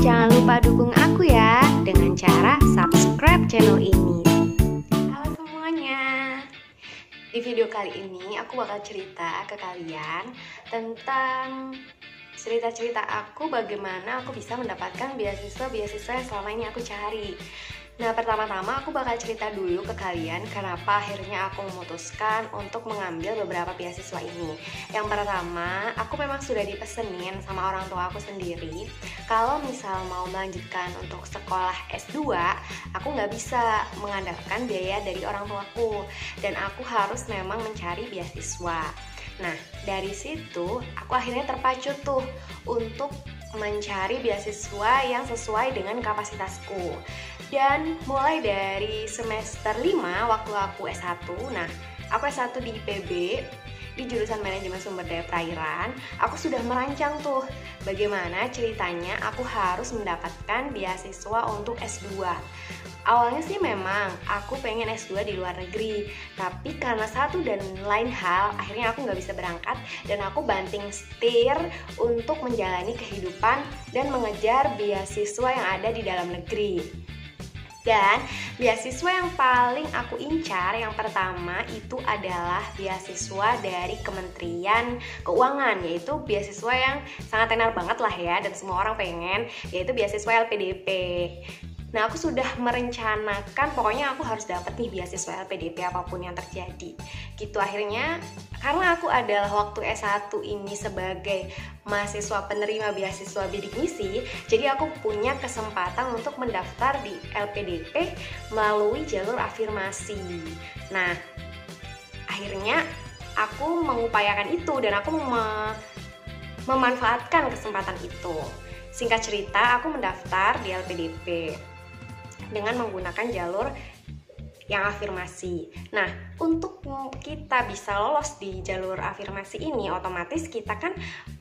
Jangan lupa dukung aku ya dengan cara subscribe channel ini. Halo semuanya. Di video kali ini aku bakal cerita ke kalian tentang cerita-cerita aku bagaimana aku bisa mendapatkan beasiswa-beasiswa yang selama ini aku cari. Nah, pertama-tama aku bakal cerita dulu ke kalian kenapa akhirnya aku memutuskan untuk mengambil beberapa beasiswa ini. Yang pertama, aku memang sudah dipesenin sama orang tua aku sendiri kalau misal mau melanjutkan untuk sekolah S2, aku nggak bisa mengandalkan biaya dari orang tuaku dan aku harus memang mencari beasiswa. Nah, dari situ aku akhirnya terpacu tuh untuk mencari beasiswa yang sesuai dengan kapasitasku. Dan mulai dari semester 5 waktu aku S1, nah aku S1 di IPB di jurusan manajemen sumber daya perairan, aku sudah merancang tuh bagaimana ceritanya aku harus mendapatkan beasiswa untuk S2. Awalnya sih memang aku pengen S2 di luar negeri, tapi karena satu dan lain hal akhirnya aku nggak bisa berangkat dan aku banting setir untuk menjalani kehidupan dan mengejar beasiswa yang ada di dalam negeri. Dan beasiswa yang paling aku incar yang pertama itu adalah beasiswa dari Kementerian Keuangan, yaitu beasiswa yang sangat tenar banget lah ya dan semua orang pengen, yaitu beasiswa LPDP. Nah, aku sudah merencanakan pokoknya aku harus dapat nih beasiswa LPDP apapun yang terjadi. Gitu akhirnya karena aku adalah waktu S1 ini sebagai mahasiswa penerima beasiswa bidik misi, jadi aku punya kesempatan untuk mendaftar di LPDP melalui jalur afirmasi. Nah, akhirnya aku mengupayakan itu dan aku memanfaatkan kesempatan itu. Singkat cerita, aku mendaftar di LPDP dengan menggunakan jalur yang afirmasi. Nah, untuk kita bisa lolos di jalur afirmasi ini, otomatis kita kan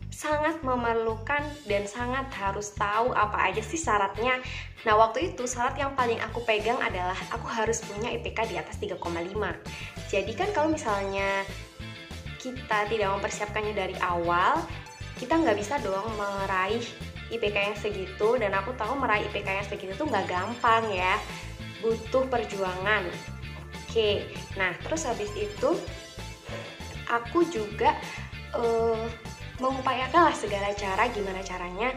sangat memerlukan dan sangat harus tahu apa aja sih syaratnya. Nah, waktu itu syarat yang paling aku pegang adalah aku harus punya IPK di atas 3,5. Jadi kan kalau misalnya kita tidak mempersiapkannya dari awal, kita nggak bisa dong meraih IPK yang segitu, dan aku tahu meraih IPK yang segitu tuh nggak gampang ya, butuh perjuangan. Oke, nah terus habis itu aku juga mengupayakan lah segala cara gimana caranya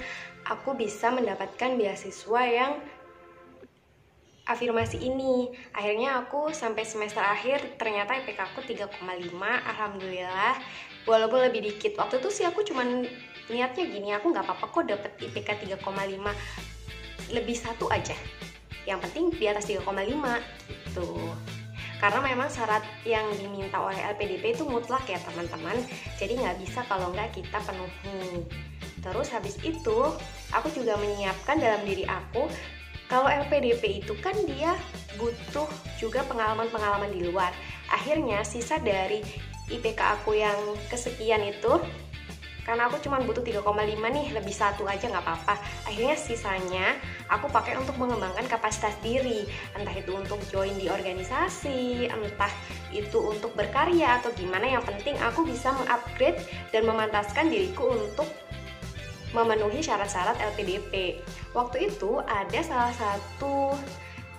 aku bisa mendapatkan beasiswa yang afirmasi ini. Akhirnya aku sampai semester akhir ternyata IPK aku 3,5, alhamdulillah, walaupun lebih dikit. Waktu itu sih aku cuman niatnya gini, aku nggak apa-apa kok dapet IPK 3,5, lebih satu aja, yang penting di atas 3,5 gitu. Karena memang syarat yang diminta oleh LPDP itu mutlak ya teman-teman, jadi nggak bisa kalau nggak kita penuhi. Terus habis itu aku juga menyiapkan dalam diri aku, kalau LPDP itu kan dia butuh juga pengalaman-pengalaman di luar. Akhirnya sisa dari IPK aku yang kesekian itu, karena aku cuma butuh 3,5 nih, lebih satu aja nggak apa-apa. Akhirnya sisanya aku pakai untuk mengembangkan kapasitas diri. Entah itu untuk join di organisasi, entah itu untuk berkarya atau gimana. Yang penting aku bisa mengupgrade dan memantaskan diriku untuk memenuhi syarat-syarat LPDP. Waktu itu ada salah satu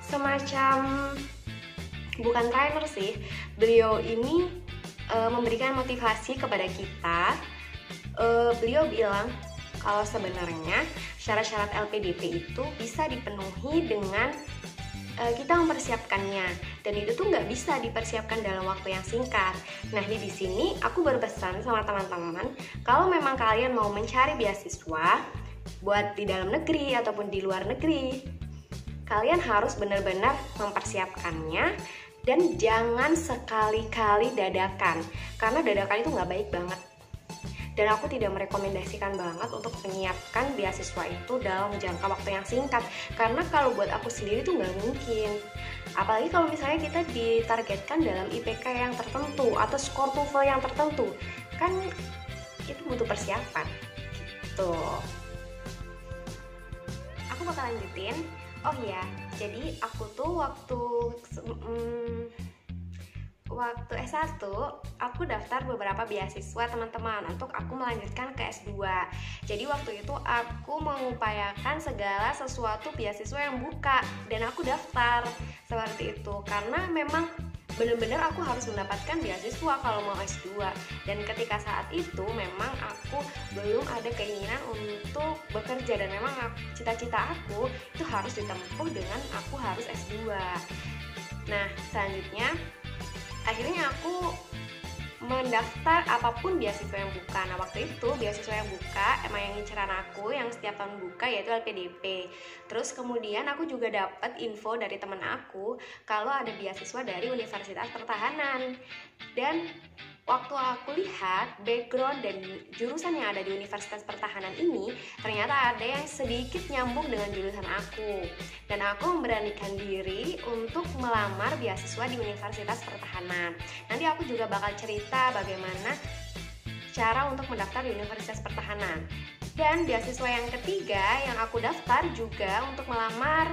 semacam, bukan trainer sih, beliau ini memberikan motivasi kepada kita. Beliau bilang kalau sebenarnya syarat-syarat LPDP itu bisa dipenuhi dengan kita mempersiapkannya, dan itu tuh nggak bisa dipersiapkan dalam waktu yang singkat. Nah, di sini aku berpesan sama teman-teman, kalau memang kalian mau mencari beasiswa buat di dalam negeri ataupun di luar negeri, kalian harus benar-benar mempersiapkannya dan jangan sekali-kali dadakan, karena dadakan itu nggak baik banget. Dan aku tidak merekomendasikan banget untuk menyiapkan beasiswa itu dalam jangka waktu yang singkat, karena kalau buat aku sendiri tuh nggak mungkin. Apalagi kalau misalnya kita ditargetkan dalam IPK yang tertentu atau skor TOEFL yang tertentu, kan itu butuh persiapan gitu. Aku bakal lanjutin. Oh iya, jadi aku tuh waktu waktu S1 aku daftar beberapa beasiswa teman-teman untuk aku melanjutkan ke S2. Jadi waktu itu aku mengupayakan segala sesuatu beasiswa yang buka dan aku daftar seperti itu karena memang benar-benar aku harus mendapatkan beasiswa kalau mau S2. Dan ketika saat itu memang aku belum ada keinginan untuk bekerja dan memang cita-cita aku itu harus ditempuh dengan aku harus S2. Nah, selanjutnya akhirnya aku mendaftar apapun beasiswa yang buka. Nah, waktu itu beasiswa yang buka emang yang nginceran aku yang setiap tahun buka yaitu LPDP. Terus kemudian aku juga dapat info dari teman aku kalau ada beasiswa dari Universitas Pertahanan. Dan waktu aku lihat background dan jurusan yang ada di Universitas Pertahanan ini ternyata ada yang sedikit nyambung dengan jurusan aku. Dan aku memberanikan diri untuk melamar beasiswa di Universitas Pertahanan. Nanti aku juga bakal cerita bagaimana cara untuk mendaftar di Universitas Pertahanan. Dan beasiswa yang ketiga yang aku daftar juga untuk melamar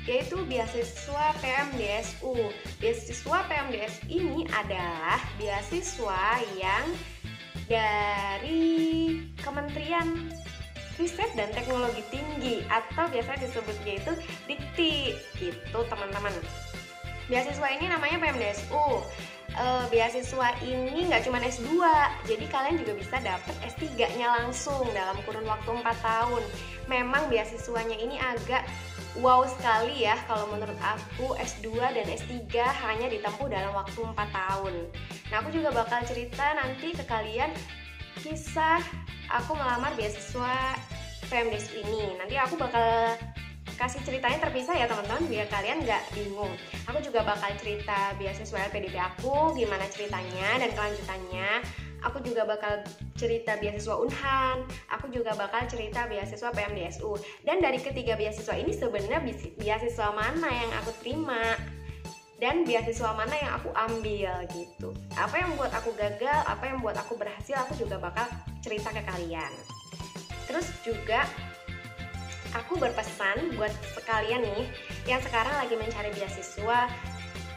yaitu beasiswa PMDSU. Beasiswa PMDSU ini adalah beasiswa yang dari Kementerian Riset dan Teknologi Tinggi atau biasanya disebutnya itu Dikti gitu teman-teman. Beasiswa ini namanya PMDSU. Beasiswa ini nggak cuma S2, jadi kalian juga bisa dapat S3-nya langsung dalam kurun waktu 4 tahun. Memang beasiswanya ini agak wow sekali ya kalau menurut aku. S2 dan S3 hanya ditempuh dalam waktu 4 tahun. Nah, aku juga bakal cerita nanti ke kalian kisah aku melamar beasiswa PMDSU ini. Nanti aku bakal kasih ceritanya terpisah ya teman-teman biar kalian nggak bingung. Aku juga bakal cerita beasiswa LPDP aku, gimana ceritanya dan kelanjutannya. Aku juga bakal cerita beasiswa Unhan. Aku juga bakal cerita beasiswa PMDSU. Dan dari ketiga beasiswa ini sebenarnya beasiswa mana yang aku terima dan beasiswa mana yang aku ambil gitu. Apa yang buat aku gagal, apa yang buat aku berhasil, aku juga bakal cerita ke kalian. Terus juga aku berpesan buat sekalian nih yang sekarang lagi mencari beasiswa.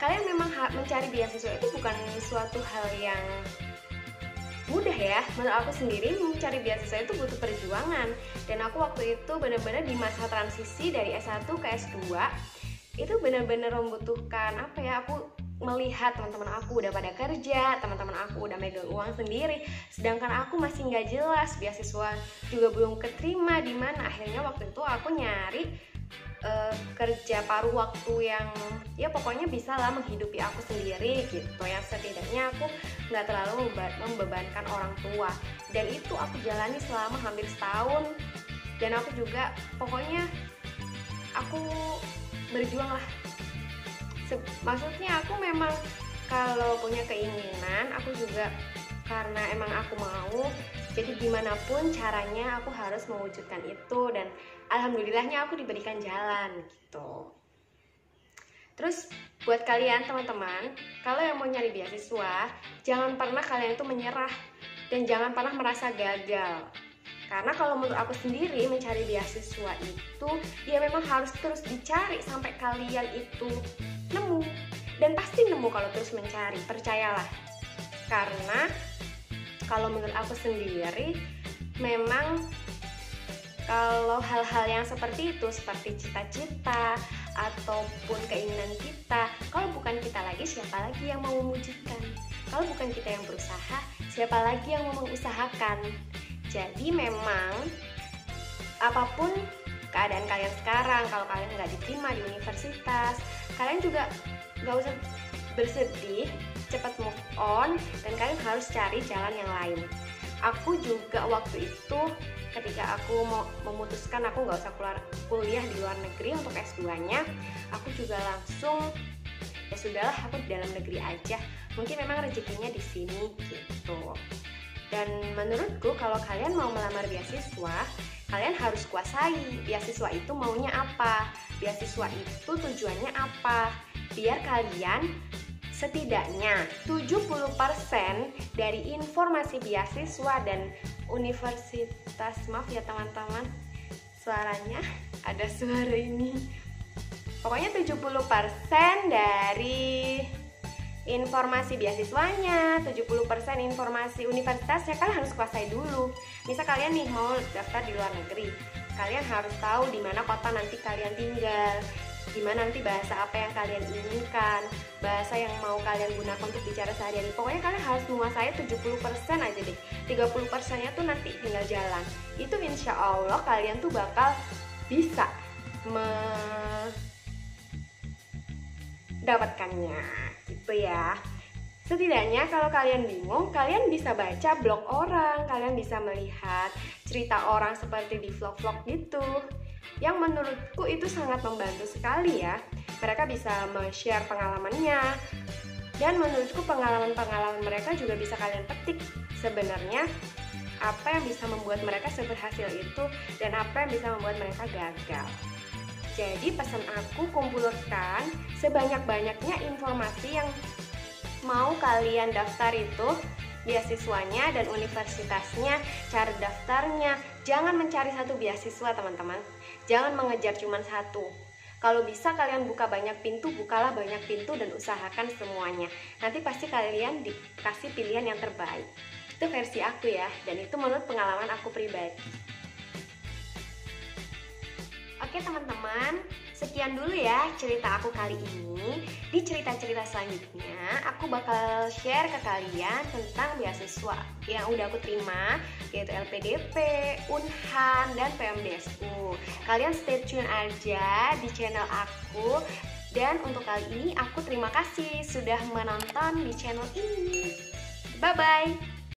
Kalian memang mencari beasiswa itu bukan suatu hal yang mudah ya. Menurut aku sendiri mencari beasiswa itu butuh perjuangan. Dan aku waktu itu benar-benar di masa transisi dari S1 ke S2 itu benar-benar membutuhkan apa ya, aku melihat teman-teman aku udah pada kerja, teman-teman aku udah megang uang sendiri, sedangkan aku masih nggak jelas, beasiswa juga belum keterima di mana. Akhirnya waktu itu aku nyari kerja paruh waktu yang ya pokoknya bisa lah menghidupi aku sendiri gitu, yang setidaknya aku nggak terlalu membebankan orang tua. Dan itu aku jalani selama hampir setahun. Dan aku juga pokoknya aku berjuang lah. Maksudnya aku memang kalau punya keinginan, aku juga karena emang aku mau, jadi gimana pun caranya aku harus mewujudkan itu. Dan alhamdulillahnya aku diberikan jalan gitu. Terus buat kalian teman-teman, kalau yang mau nyari beasiswa, jangan pernah kalian itu menyerah dan jangan pernah merasa gagal. Karena kalau menurut aku sendiri mencari beasiswa itu ya memang harus terus dicari sampai kalian itu nemu. Dan pasti nemu kalau terus mencari, percayalah. Karena kalau menurut aku sendiri memang kalau hal-hal yang seperti itu, seperti cita-cita ataupun keinginan kita, kalau bukan kita lagi, siapa lagi yang mau mewujudkan? Kalau bukan kita yang berusaha, siapa lagi yang mau mengusahakan? Jadi memang apapun keadaan kalian sekarang, kalau kalian nggak diterima di universitas, kalian juga nggak usah bersedih, cepat move on, dan kalian harus cari jalan yang lain. Aku juga waktu itu ketika aku mau memutuskan aku nggak usah kuliah di luar negeri untuk S2-nya, aku juga langsung ya sudahlah, aku di dalam negeri aja. Mungkin memang rezekinya di sini gitu. Dan menurutku kalau kalian mau melamar beasiswa, kalian harus kuasai beasiswa itu maunya apa, beasiswa itu tujuannya apa, biar kalian setidaknya 70% dari informasi beasiswa dan universitas, maaf ya teman-teman, suaranya ada suara ini. Pokoknya 70% dari informasi beasiswanya, 70% informasi universitasnya. Kalian harus kuasai dulu. Misal kalian nih mau daftar di luar negeri, kalian harus tahu di mana kota nanti kalian tinggal, gimana nanti bahasa apa yang kalian inginkan, bahasa yang mau kalian gunakan untuk bicara sehari-hari. Pokoknya kalian harus menguasai 70% aja deh. 30%-nya tuh nanti tinggal jalan. Itu insya Allah kalian tuh bakal bisa mendapatkannya gitu ya. Setidaknya kalau kalian bingung, kalian bisa baca blog orang, kalian bisa melihat cerita orang seperti di vlog-vlog gitu, yang menurutku itu sangat membantu sekali ya. Mereka bisa share pengalamannya, dan menurutku pengalaman-pengalaman mereka juga bisa kalian petik sebenarnya apa yang bisa membuat mereka seberhasil itu dan apa yang bisa membuat mereka gagal. Jadi pesan aku, kumpulkan sebanyak-banyaknya informasi yang mau kalian daftar itu, beasiswanya dan universitasnya, cara daftarnya. Jangan mencari satu beasiswa teman-teman, jangan mengejar cuma satu. Kalau bisa kalian buka banyak pintu, bukalah banyak pintu dan usahakan semuanya. Nanti pasti kalian dikasih pilihan yang terbaik. Itu versi aku ya, dan itu menurut pengalaman aku pribadi. Oke teman-teman, sekian dulu ya cerita aku kali ini. Di cerita-cerita selanjutnya aku bakal share ke kalian tentang beasiswa yang udah aku terima, yaitu LPDP, Unhan, dan PMDSU. Kalian stay tune aja di channel aku. Dan untuk kali ini aku terima kasih sudah menonton di channel ini. Bye-bye.